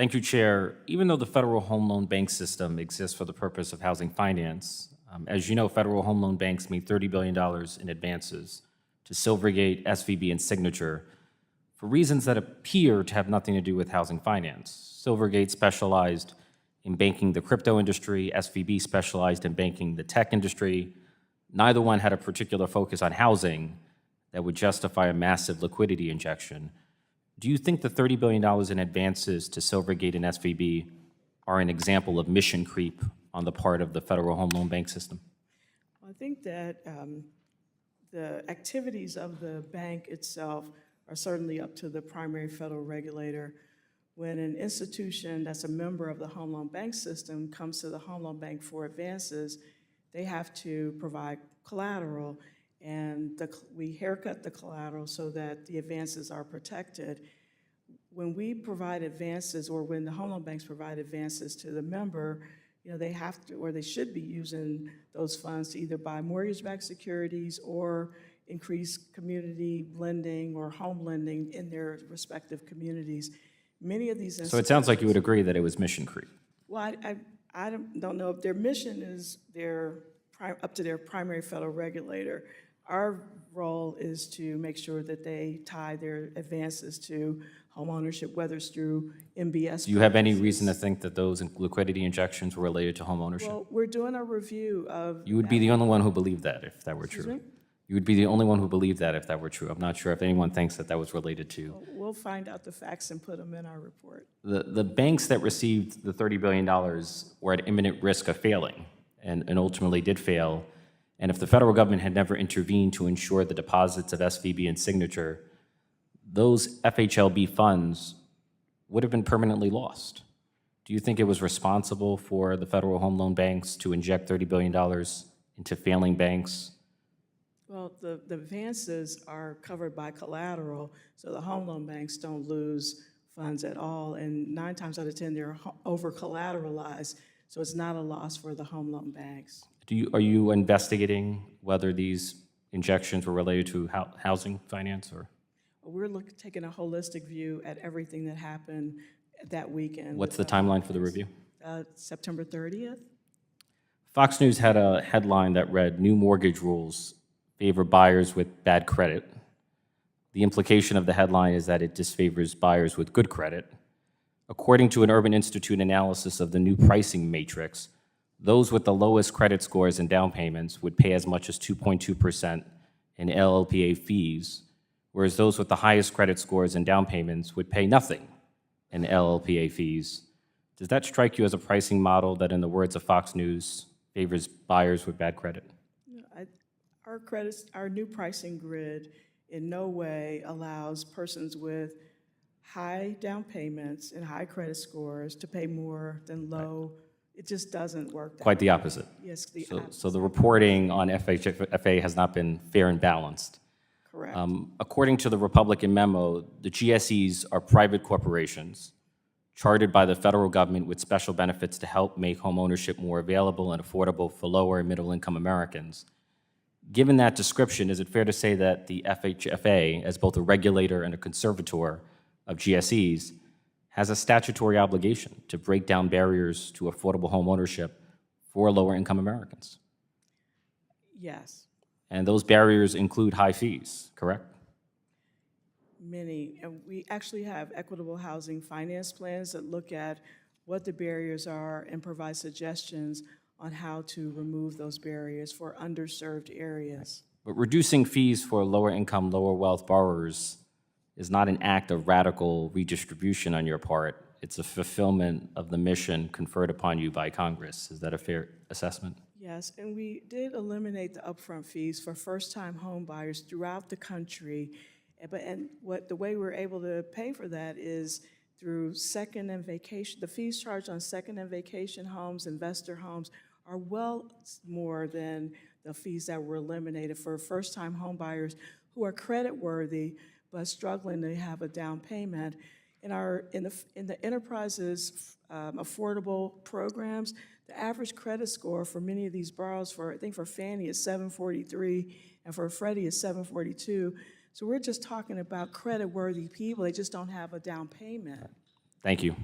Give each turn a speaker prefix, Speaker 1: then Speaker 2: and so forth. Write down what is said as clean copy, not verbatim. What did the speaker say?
Speaker 1: Thank you, Chair. Even though the Federal Home Loan Bank system exists for the purpose of housing finance, as you know, federal home loan banks made $30 billion in advances to Silvergate, SVB, and Signature for reasons that appear to have nothing to do with housing finance. Silvergate specialized in banking the crypto industry, SVB specialized in banking the tech industry. Neither one had a particular focus on housing that would justify a massive liquidity injection. Do you think the $30 billion in advances to Silvergate and SVB are an example of mission creep on the part of the Federal Home Loan Bank system?
Speaker 2: I think that the activities of the bank itself are certainly up to the primary federal regulator. When an institution that's a member of the Home Loan Bank system comes to the Home Loan Bank for advances, they have to provide collateral, and we haircut the collateral so that the advances are protected. When we provide advances, or when the home loan banks provide advances to the member, they have to, or they should be using those funds to either buy mortgage-backed securities or increase community lending or home lending in their respective communities. Many of these institutions—
Speaker 1: So it sounds like you would agree that it was mission creep.
Speaker 2: Well, I don't know if their mission is up to their primary federal regulator. Our role is to make sure that they tie their advances to home ownership, whether it's through MBS.
Speaker 1: Do you have any reason to think that those liquidity injections were related to home ownership?
Speaker 2: Well, we're doing a review of—
Speaker 1: You would be the only one who believed that if that were true.
Speaker 2: Excuse me?
Speaker 1: You would be the only one who believed that if that were true. I'm not sure if anyone thinks that that was related to.
Speaker 2: We'll find out the facts and put them in our report.
Speaker 1: The banks that received the $30 billion were at imminent risk of failing and ultimately did fail. And if the federal government had never intervened to ensure the deposits of SVB and Signature, those FHLB funds would have been permanently lost. Do you think it was responsible for the federal home loan banks to inject $30 billion into failing banks?
Speaker 2: Well, the advances are covered by collateral, so the home loan banks don't lose funds at all, and 9 times out of 10, they're over-collateralized, so it's not a loss for the home loan banks.
Speaker 1: Are you investigating whether these injections were related to housing finance, or?
Speaker 2: We're taking a holistic view at everything that happened that weekend.
Speaker 1: What's the timeline for the review?
Speaker 2: September 30th.
Speaker 1: Fox News had a headline that read, "New mortgage rules favor buyers with bad credit." The implication of the headline is that it disfavors buyers with good credit. According to an Urban Institute analysis of the new pricing matrix, those with the lowest credit scores and down payments would pay as much as 2.2% in LLPA fees, whereas those with the highest credit scores and down payments would pay nothing in LLPA fees. Does that strike you as a pricing model that, in the words of Fox News, favors buyers with bad credit?
Speaker 2: Our new pricing grid in no way allows persons with high down payments and high credit scores to pay more than low. Right. It just doesn't work that
Speaker 1: Quite
Speaker 2: way.
Speaker 1: the opposite.
Speaker 2: Yes, the opposite.
Speaker 1: So the reporting on FHFA has not been fair and balanced.
Speaker 2: Correct.
Speaker 1: According to the Republican memo, the GSEs are private corporations chartered by the federal government with special benefits to help make home ownership more available and affordable for lower and middle income Americans. Given that description, is it fair to say that the FHFA, as both a regulator and a conservator of GSEs, has a statutory obligation to break down barriers to affordable home ownership for lower income Americans?
Speaker 2: Yes.
Speaker 1: And those barriers include high fees, correct?
Speaker 2: Many. And we actually have equitable housing finance plans that look at what the barriers are and provide suggestions on how to remove those barriers for underserved areas.
Speaker 1: But reducing fees for lower income, lower wealth borrowers is not an act of radical redistribution on your part. It's a fulfillment of the mission conferred upon you by Congress. Is that a fair assessment?
Speaker 2: Yes, and we did eliminate the upfront fees for first-time home buyers throughout the country. The way we're able to pay for that is through second and vacation. The fees charged on second and vacation homes, investor homes, are well more than the fees that were eliminated for first-time home buyers who are credit-worthy but struggling to have a down payment. In the enterprises affordable programs, the average credit score for many of these borrowers, I think for Fannie is 743 and for Freddie is 742. So we're just talking about credit-worthy people. They just don't have a down payment.
Speaker 1: Thank you.